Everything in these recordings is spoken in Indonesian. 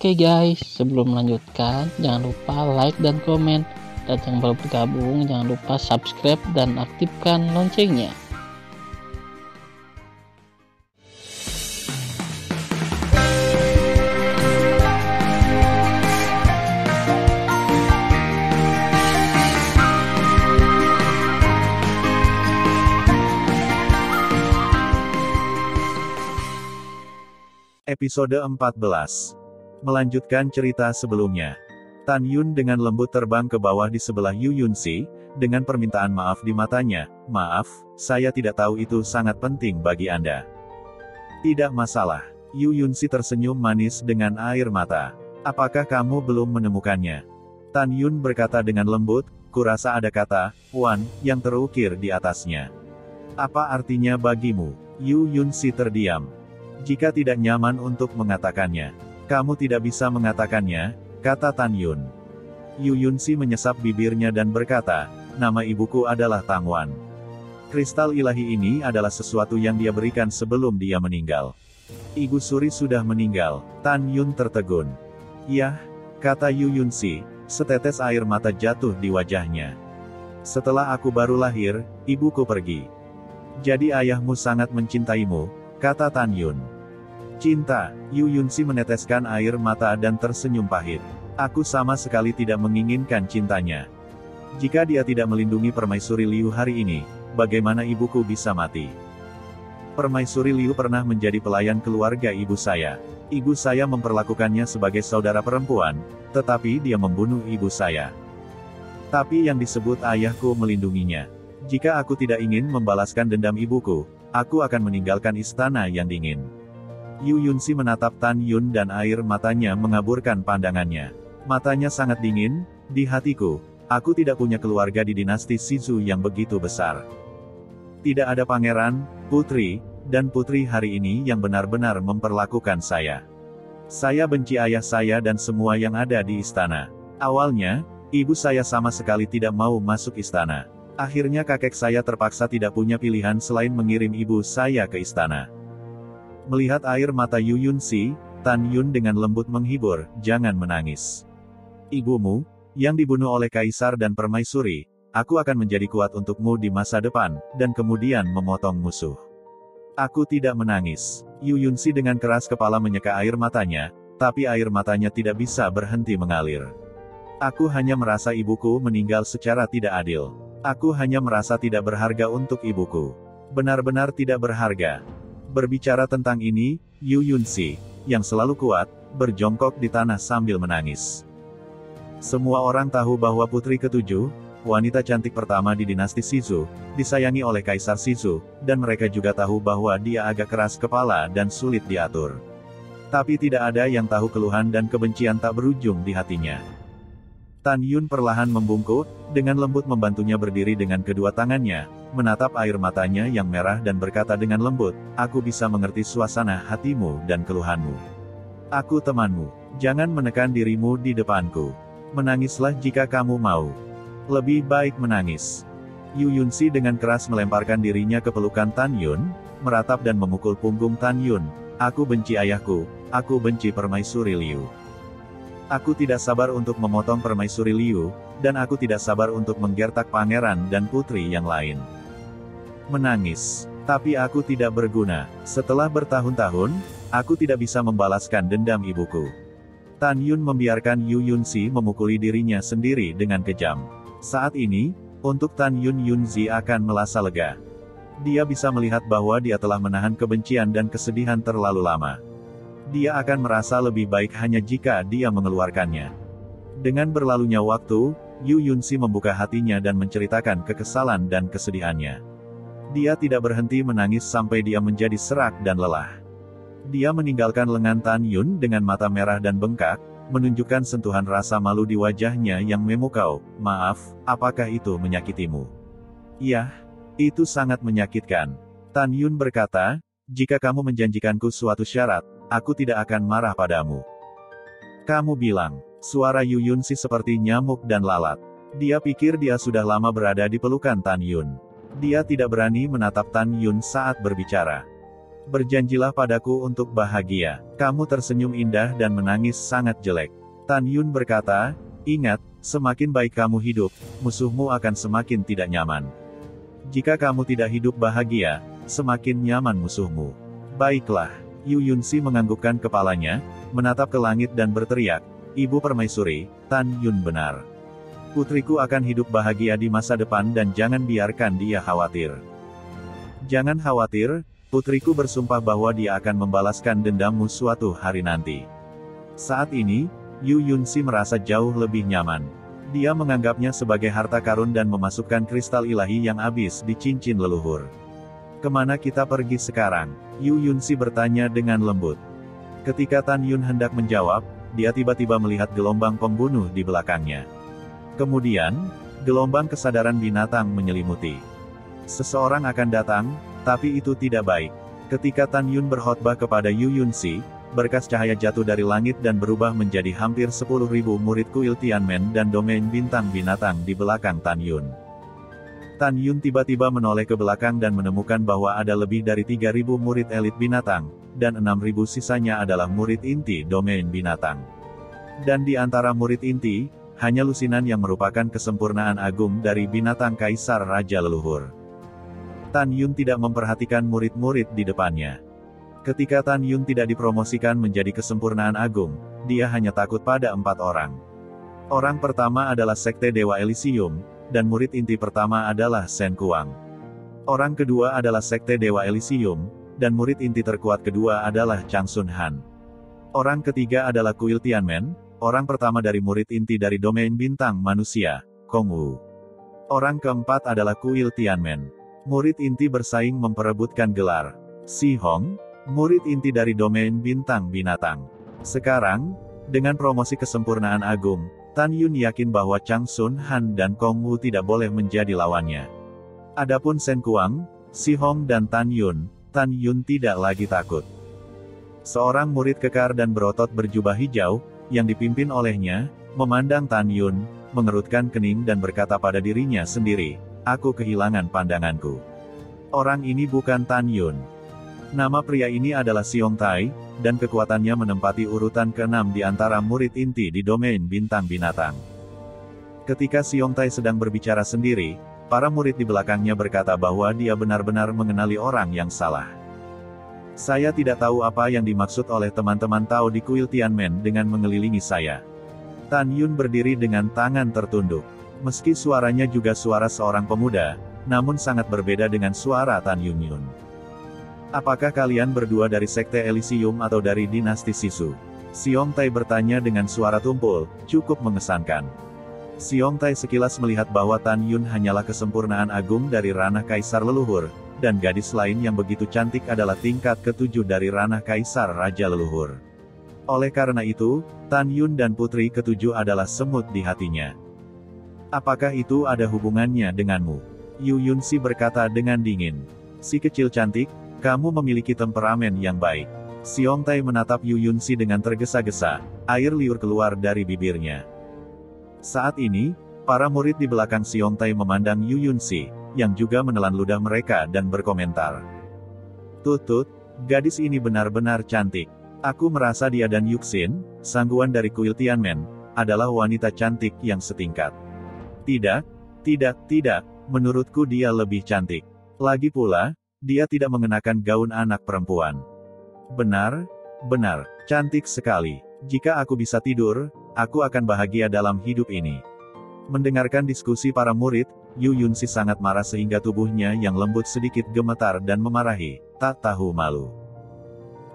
Oke guys, sebelum melanjutkan, jangan lupa like dan komen. Dan yang baru bergabung, jangan lupa subscribe dan aktifkan loncengnya. Episode 14. Melanjutkan cerita sebelumnya. Tan Yun dengan lembut terbang ke bawah di sebelah Yu Yunxi, dengan permintaan maaf di matanya. "Maaf, saya tidak tahu itu sangat penting bagi Anda." "Tidak masalah." Yu Yunxi tersenyum manis dengan air mata. "Apakah kamu belum menemukannya?" Tan Yun berkata dengan lembut, "Kurasa ada kata, Wan, yang terukir di atasnya." "Apa artinya bagimu?" Yu Yunxi terdiam. "Jika tidak nyaman untuk mengatakannya, kamu tidak bisa mengatakannya," kata Tan Yun. Yu Yunxi menyesap bibirnya dan berkata, "Nama ibuku adalah Tang Wan. Kristal ilahi ini adalah sesuatu yang dia berikan sebelum dia meninggal." "Ibu Suri sudah meninggal." Tan Yun tertegun. "Yah," kata Yu Yunxi, setetes air mata jatuh di wajahnya. "Setelah aku baru lahir, ibuku pergi. Jadi ayahmu sangat mencintaimu," kata Tan Yun. "Cinta?" Yu Yunxi meneteskan air mata dan tersenyum pahit. "Aku sama sekali tidak menginginkan cintanya. Jika dia tidak melindungi Permaisuri Liu hari ini, bagaimana ibuku bisa mati? Permaisuri Liu pernah menjadi pelayan keluarga ibu saya. Ibu saya memperlakukannya sebagai saudara perempuan, tetapi dia membunuh ibu saya. Tapi yang disebut ayahku melindunginya. Jika aku tidak ingin membalaskan dendam ibuku, aku akan meninggalkan istana yang dingin." Yu Yunxi menatap Tan Yun dan air matanya mengaburkan pandangannya. Matanya sangat dingin. "Di hatiku, aku tidak punya keluarga di dinasti Shizu yang begitu besar. Tidak ada pangeran, putri, dan putri hari ini yang benar-benar memperlakukan saya. Saya benci ayah saya dan semua yang ada di istana. Awalnya, ibu saya sama sekali tidak mau masuk istana. Akhirnya kakek saya terpaksa tidak punya pilihan selain mengirim ibu saya ke istana." Melihat air mata Yu Yunxi, Tan Yun dengan lembut menghibur, "Jangan menangis. Ibumu, yang dibunuh oleh kaisar dan permaisuri, aku akan menjadi kuat untukmu di masa depan, dan kemudian memotong musuh." "Aku tidak menangis." Yu Yunxi dengan keras kepala menyeka air matanya, tapi air matanya tidak bisa berhenti mengalir. "Aku hanya merasa ibuku meninggal secara tidak adil. Aku hanya merasa tidak berharga untuk ibuku. Benar-benar tidak berharga." Berbicara tentang ini, Yu Yunxi, yang selalu kuat, berjongkok di tanah sambil menangis. Semua orang tahu bahwa putri ketujuh, wanita cantik pertama di dinasti Shizu, disayangi oleh Kaisar Shizu, dan mereka juga tahu bahwa dia agak keras kepala dan sulit diatur. Tapi tidak ada yang tahu keluhan dan kebencian tak berujung di hatinya. Tan Yun perlahan membungkuk, dengan lembut membantunya berdiri dengan kedua tangannya, menatap air matanya yang merah dan berkata dengan lembut, "Aku bisa mengerti suasana hatimu dan keluhanmu. Aku temanmu. Jangan menekan dirimu di depanku. Menangislah jika kamu mau. Lebih baik menangis." Yu Yunxi dengan keras melemparkan dirinya ke pelukan Tan Yun, meratap dan memukul punggung Tan Yun. "Aku benci ayahku, aku benci Permaisuri Liu. Aku tidak sabar untuk memotong Permaisuri Liu, dan aku tidak sabar untuk menggertak pangeran dan putri yang lain. Menangis. Tapi aku tidak berguna. Setelah bertahun-tahun, aku tidak bisa membalaskan dendam ibuku." Tan Yun membiarkan Yu Yunxi memukuli dirinya sendiri dengan kejam. Saat ini, untuk Tan Yun Yunxi akan merasa lega. Dia bisa melihat bahwa dia telah menahan kebencian dan kesedihan terlalu lama. Dia akan merasa lebih baik hanya jika dia mengeluarkannya. Dengan berlalunya waktu, Yu Yunxi membuka hatinya dan menceritakan kekesalan dan kesedihannya. Dia tidak berhenti menangis sampai dia menjadi serak dan lelah. Dia meninggalkan lengan Tan Yun dengan mata merah dan bengkak, menunjukkan sentuhan rasa malu di wajahnya yang memukau. "Maaf, apakah itu menyakitimu?" "Iya, itu sangat menyakitkan." Tan Yun berkata, "Jika kamu menjanjikanku suatu syarat, aku tidak akan marah padamu." "Kamu bilang." Suara Yu Yunxi seperti nyamuk dan lalat. Dia pikir dia sudah lama berada di pelukan Tan Yun. Dia tidak berani menatap Tan Yun saat berbicara. Berjanjilah padaku untuk bahagia. Kamu tersenyum indah dan menangis sangat jelek. Tan Yun berkata, ingat, semakin baik kamu hidup, musuhmu akan semakin tidak nyaman. Jika kamu tidak hidup bahagia, semakin nyaman musuhmu. Baiklah, Yu Yunsi menganggukkan kepalanya, menatap ke langit dan berteriak, Ibu Permaisuri, Tan Yun benar. Putriku akan hidup bahagia di masa depan dan jangan biarkan dia khawatir. Jangan khawatir, putriku bersumpah bahwa dia akan membalaskan dendammu suatu hari nanti. Saat ini, Yu Yunsi merasa jauh lebih nyaman. Dia menganggapnya sebagai harta karun dan memasukkan kristal ilahi yang habis di cincin leluhur. Kemana kita pergi sekarang? Yu Yunsi bertanya dengan lembut. Ketika Tan Yun hendak menjawab, dia tiba-tiba melihat gelombang pembunuh di belakangnya. Kemudian, gelombang kesadaran binatang menyelimuti. Seseorang akan datang, tapi itu tidak baik. Ketika Tan Yun berkhotbah kepada Yu Yunsi, berkas cahaya jatuh dari langit dan berubah menjadi hampir 10.000 murid kuil Tianmen dan domain bintang binatang di belakang Tan Yun. Tan Yun tiba-tiba menoleh ke belakang dan menemukan bahwa ada lebih dari 3.000 murid elit binatang, dan 6.000 sisanya adalah murid inti domain binatang. Dan di antara murid inti, hanya lusinan yang merupakan kesempurnaan agung dari binatang kaisar raja leluhur. Tan Yun tidak memperhatikan murid-murid di depannya. Ketika Tan Yun tidak dipromosikan menjadi kesempurnaan agung, dia hanya takut pada 4 orang. Orang pertama adalah Sekte Dewa Elysium, dan murid inti pertama adalah Shen Kuang. Orang kedua adalah Sekte Dewa Elysium, dan murid inti terkuat kedua adalah Chang Sun Han. Orang ketiga adalah kuil Tianmen, orang pertama dari murid inti dari domain bintang manusia, Kong Wu. Orang keempat adalah kuil Tianmen. Murid inti bersaing memperebutkan gelar Si Hong, murid inti dari domain bintang binatang. Sekarang, dengan promosi kesempurnaan agung, Tan Yun yakin bahwa Chang Sun Han dan Kong Wu tidak boleh menjadi lawannya. Adapun Shen Kuang, Si Hong dan Tan Yun tidak lagi takut. Seorang murid kekar dan berotot berjubah hijau, yang dipimpin olehnya, memandang Tan Yun, mengerutkan kening dan berkata pada dirinya sendiri, aku kehilangan pandanganku. Orang ini bukan Tan Yun. Nama pria ini adalah Xiong Tai, dan kekuatannya menempati urutan ke-6 di antara murid inti di domain bintang binatang. Ketika Xiong Tai sedang berbicara sendiri, para murid di belakangnya berkata bahwa dia benar-benar mengenali orang yang salah. Saya tidak tahu apa yang dimaksud oleh teman-teman Tao di kuil Tianmen dengan mengelilingi saya. Tan Yun berdiri dengan tangan tertunduk. Meski suaranya juga suara seorang pemuda, namun sangat berbeda dengan suara Tan Yun. Apakah kalian berdua dari Sekte Elysium atau dari dinasti Sisu? Xiong Tai bertanya dengan suara tumpul, cukup mengesankan. Xiong Tai sekilas melihat bahwa Tan Yun hanyalah kesempurnaan agung dari ranah kaisar leluhur, dan gadis lain yang begitu cantik adalah tingkat ke-7 dari ranah kaisar raja leluhur. Oleh karena itu, Tan Yun dan putri ke-7 adalah semut di hatinya. Apakah itu ada hubungannya denganmu? Yu Yunsi berkata dengan dingin. Si kecil cantik, kamu memiliki temperamen yang baik. Xiong Tai menatap Yu Yunsi dengan tergesa-gesa, air liur keluar dari bibirnya. Saat ini, para murid di belakang Xiong Tai memandang Yu Yunsi, yang juga menelan ludah mereka dan berkomentar. Tutut, gadis ini benar-benar cantik. Aku merasa dia dan Yuxin, sangguan dari kuil Tianmen, adalah wanita cantik yang setingkat. Tidak, menurutku dia lebih cantik. Lagi pula, dia tidak mengenakan gaun anak perempuan. Benar, cantik sekali. Jika aku bisa tidur, aku akan bahagia dalam hidup ini. Mendengarkan diskusi para murid, Yu Yunsi sangat marah sehingga tubuhnya yang lembut sedikit gemetar dan memarahi, tak tahu malu.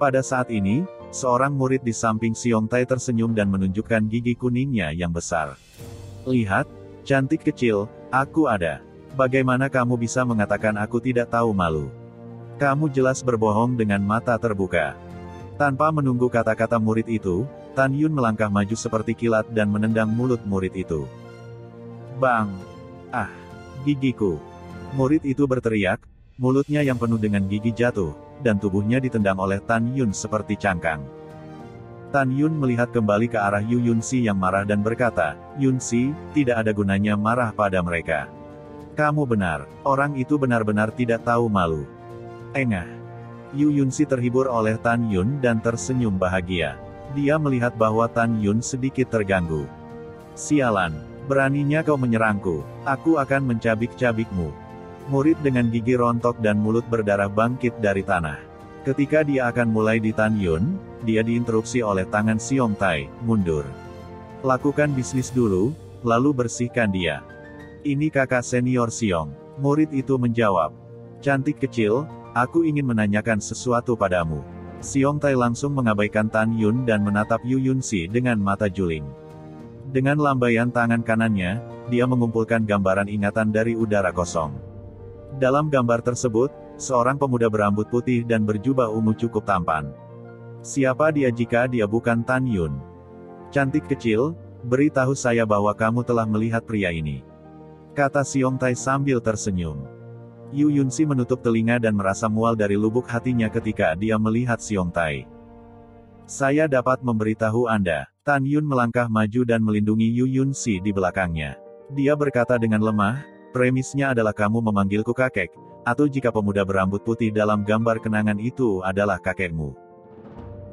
Pada saat ini, seorang murid di samping Xiong Tai tersenyum dan menunjukkan gigi kuningnya yang besar. Lihat, cantik kecil, aku ada. Bagaimana kamu bisa mengatakan aku tidak tahu malu? Kamu jelas berbohong dengan mata terbuka. Tanpa menunggu kata-kata murid itu, Tan Yun melangkah maju seperti kilat dan menendang mulut murid itu. Bang! Ah! Gigiku! Murid itu berteriak, mulutnya yang penuh dengan gigi jatuh, dan tubuhnya ditendang oleh Tan Yun seperti cangkang. Tan Yun melihat kembali ke arah Yu Yunsi yang marah dan berkata, Yunsi, tidak ada gunanya marah pada mereka. Kamu benar, orang itu benar-benar tidak tahu malu. Engah. Yu Yunxi terhibur oleh Tan Yun dan tersenyum bahagia. Dia melihat bahwa Tan Yun sedikit terganggu. Sialan, beraninya kau menyerangku, aku akan mencabik-cabikmu. Murid dengan gigi rontok dan mulut berdarah bangkit dari tanah. Ketika dia akan mulai di Tan Yun, dia diinterupsi oleh tangan Xiong Tai, mundur. Lakukan bisnis dulu, lalu bersihkan dia. Ini kakak senior Xiong. Murid itu menjawab. Cantik kecil, aku ingin menanyakan sesuatu padamu. Xiong Tai langsung mengabaikan Tan Yun dan menatap Yu Yunxi dengan mata juling. Dengan lambaian tangan kanannya, dia mengumpulkan gambaran ingatan dari udara kosong. Dalam gambar tersebut, seorang pemuda berambut putih dan berjubah ungu cukup tampan. Siapa dia jika dia bukan Tan Yun? Cantik kecil, beritahu saya bahwa kamu telah melihat pria ini. Kata Xiong Tai sambil tersenyum. Yu Yunxi menutup telinga dan merasa mual dari lubuk hatinya ketika dia melihat Xiong Tai. Saya dapat memberitahu Anda. Tan Yun melangkah maju dan melindungi Yu Yunxi di belakangnya. Dia berkata dengan lemah, premisnya adalah kamu memanggilku kakek, atau jika pemuda berambut putih dalam gambar kenangan itu adalah kakekmu.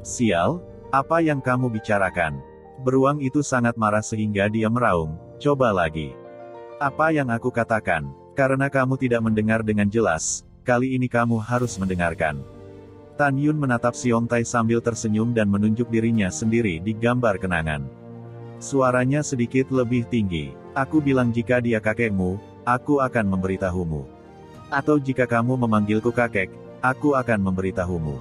Sial, apa yang kamu bicarakan? Beruang itu sangat marah sehingga dia meraung, coba lagi. Apa yang aku katakan? Karena kamu tidak mendengar dengan jelas, kali ini kamu harus mendengarkan. Tan Yun menatap Xiong Tai sambil tersenyum dan menunjuk dirinya sendiri di gambar kenangan. Suaranya sedikit lebih tinggi. Aku bilang jika dia kakekmu, aku akan memberitahumu. Atau jika kamu memanggilku kakek, aku akan memberitahumu.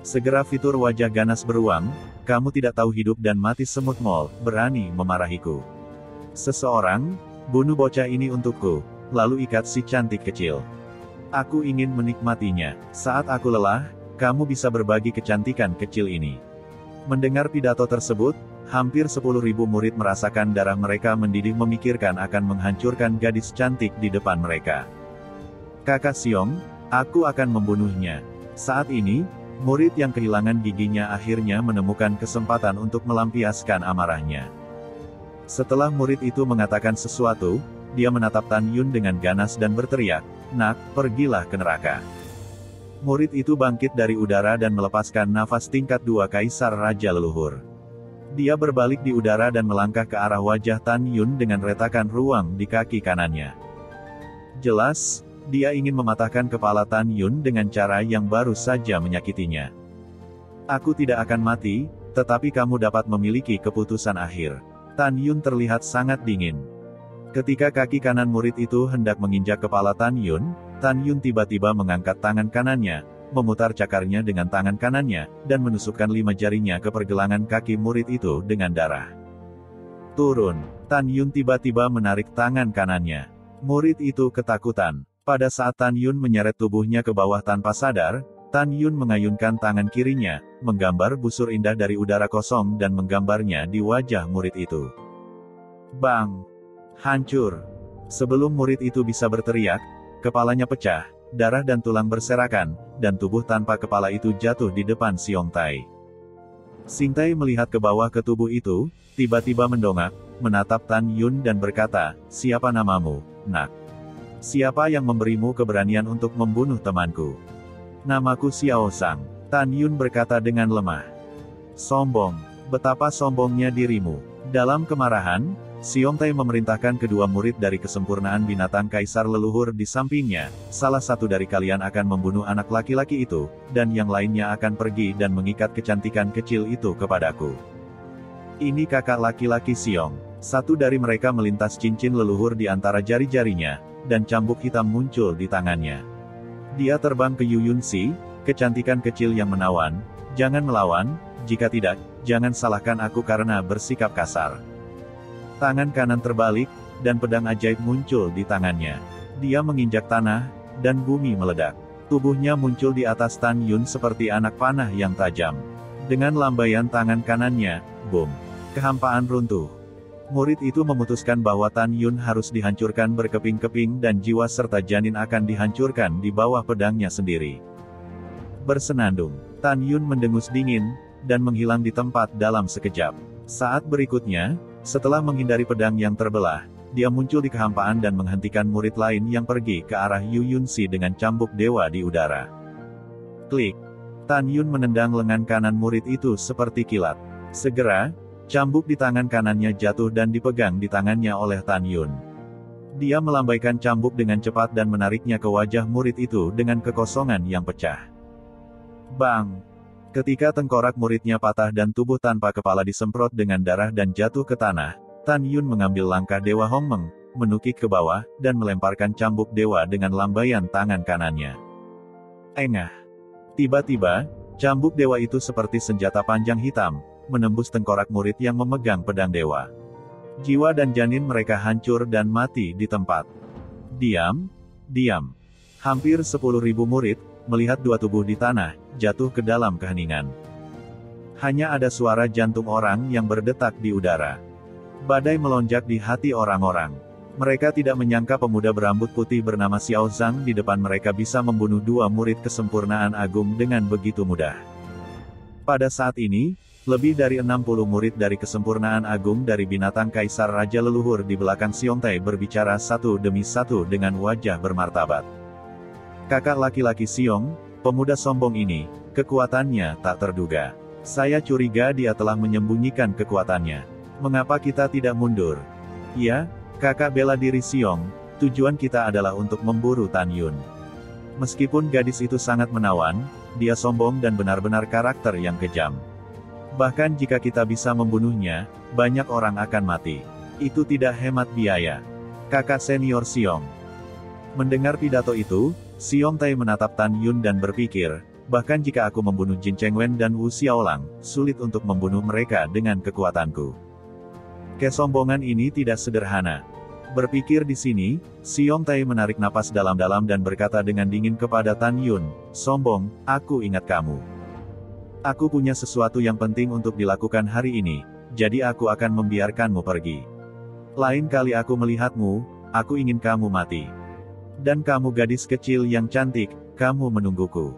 Segera fitur wajah ganas beruang, kamu tidak tahu hidup dan mati semut mol, berani memarahiku. Seseorang, bunuh bocah ini untukku. Lalu ikat si cantik kecil. Aku ingin menikmatinya. Saat aku lelah, kamu bisa berbagi kecantikan kecil ini. Mendengar pidato tersebut, hampir 10.000 murid merasakan darah mereka mendidih memikirkan akan menghancurkan gadis cantik di depan mereka. Kakak Xiong, aku akan membunuhnya. Saat ini, murid yang kehilangan giginya akhirnya menemukan kesempatan untuk melampiaskan amarahnya. Setelah murid itu mengatakan sesuatu, dia menatap Tan Yun dengan ganas dan berteriak, "Nak, pergilah ke neraka." Murid itu bangkit dari udara dan melepaskan nafas tingkat 2 Kaisar Raja Leluhur. Dia berbalik di udara dan melangkah ke arah wajah Tan Yun dengan retakan ruang di kaki kanannya. Jelas, dia ingin mematahkan kepala Tan Yun dengan cara yang baru saja menyakitinya. Aku tidak akan mati, tetapi kamu dapat memiliki keputusan akhir. Tan Yun terlihat sangat dingin. Ketika kaki kanan murid itu hendak menginjak kepala Tan Yun tiba-tiba mengangkat tangan kanannya, memutar cakarnya dengan tangan kanannya, dan menusukkan 5 jarinya ke pergelangan kaki murid itu dengan darah. Turun. Tan Yun tiba-tiba menarik tangan kanannya. Murid itu ketakutan. Pada saat Tan Yun menyeret tubuhnya ke bawah tanpa sadar, Tan Yun mengayunkan tangan kirinya, menggambar busur indah dari udara kosong dan menggambarnya di wajah murid itu. Bang! Hancur. Sebelum murid itu bisa berteriak, kepalanya pecah, darah dan tulang berserakan, dan tubuh tanpa kepala itu jatuh di depan Xiong Tai. Xiong Tai melihat ke bawah ke tubuh itu, tiba-tiba mendongak, menatap Tan Yun dan berkata, "Siapa namamu, Nak? Siapa yang memberimu keberanian untuk membunuh temanku?" "Namaku Xiao Sang." Tan Yun berkata dengan lemah. "Sombong. Betapa sombongnya dirimu." Dalam kemarahan, Xiong Tai memerintahkan kedua murid dari kesempurnaan binatang Kaisar Leluhur di sampingnya, salah satu dari kalian akan membunuh anak laki-laki itu, dan yang lainnya akan pergi dan mengikat kecantikan kecil itu kepadaku. Ini kakak laki-laki Xiong. Satu dari mereka melintas cincin leluhur di antara jari-jarinya, dan cambuk hitam muncul di tangannya. Dia terbang ke Yu Yunxi, kecantikan kecil yang menawan, "Jangan melawan, jika tidak, jangan salahkan aku karena bersikap kasar." Tangan kanan terbalik, dan pedang ajaib muncul di tangannya. Dia menginjak tanah, dan bumi meledak. Tubuhnya muncul di atas Tan Yun seperti anak panah yang tajam. Dengan lambaian tangan kanannya, boom! Kehampaan runtuh. Murid itu memutuskan bahwa Tan Yun harus dihancurkan berkeping-keping dan jiwa serta janin akan dihancurkan di bawah pedangnya sendiri. Bersenandung, Tan Yun mendengus dingin, dan menghilang di tempat dalam sekejap. Saat berikutnya, setelah menghindari pedang yang terbelah, dia muncul di kehampaan dan menghentikan murid lain yang pergi ke arah Yu Yunxi dengan cambuk dewa di udara. Klik. Tan Yun menendang lengan kanan murid itu seperti kilat. Segera, cambuk di tangan kanannya jatuh dan dipegang di tangannya oleh Tan Yun. Dia melambaikan cambuk dengan cepat dan menariknya ke wajah murid itu dengan kekosongan yang pecah. Bang! Ketika tengkorak muridnya patah dan tubuh tanpa kepala disemprot dengan darah dan jatuh ke tanah, Tan Yun mengambil langkah Dewa Hongmeng, menukik ke bawah, dan melemparkan cambuk dewa dengan lambaian tangan kanannya. Engah! Tiba-tiba, cambuk dewa itu seperti senjata panjang hitam, menembus tengkorak murid yang memegang pedang dewa. Jiwa dan janin mereka hancur dan mati di tempat. Diam, diam. Hampir 10.000 murid, melihat dua tubuh di tanah, jatuh ke dalam keheningan. Hanya ada suara jantung orang yang berdetak di udara. Badai melonjak di hati orang-orang. Mereka tidak menyangka pemuda berambut putih bernama Xiao Zhang di depan mereka bisa membunuh dua murid kesempurnaan agung dengan begitu mudah. Pada saat ini, lebih dari 60 murid dari kesempurnaan agung dari binatang kaisar raja leluhur di belakang Xiongtai berbicara satu demi satu dengan wajah bermartabat. Kakak laki-laki Xiong, pemuda sombong ini, kekuatannya tak terduga. Saya curiga dia telah menyembunyikan kekuatannya. Mengapa kita tidak mundur? Ya, kakak bela diri Xiong, tujuan kita adalah untuk memburu Tan Yun. Meskipun gadis itu sangat menawan, dia sombong dan benar-benar karakter yang kejam. Bahkan jika kita bisa membunuhnya, banyak orang akan mati. Itu tidak hemat biaya. Kakak senior Xiong. Mendengar pidato itu, Xiongtai menatap Tan Yun dan berpikir, bahkan jika aku membunuh Jin Chengwen dan Wu Xiaolang, sulit untuk membunuh mereka dengan kekuatanku. Kesombongan ini tidak sederhana. Berpikir di sini, Xiongtai menarik napas dalam-dalam dan berkata dengan dingin kepada Tan Yun, sombong, aku ingat kamu. Aku punya sesuatu yang penting untuk dilakukan hari ini, jadi aku akan membiarkanmu pergi. Lain kali aku melihatmu, aku ingin kamu mati. Dan kamu gadis kecil yang cantik, kamu menungguku.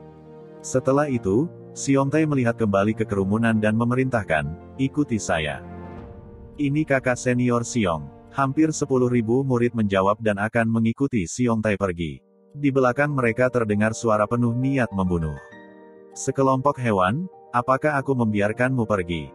Setelah itu, Xiongtai melihat kembali ke kerumunan dan memerintahkan, ikuti saya. Ini kakak senior Xiong. Hampir 10.000 murid menjawab dan akan mengikuti Xiongtai pergi. Di belakang mereka terdengar suara penuh niat membunuh. Sekelompok hewan, apakah aku membiarkanmu pergi?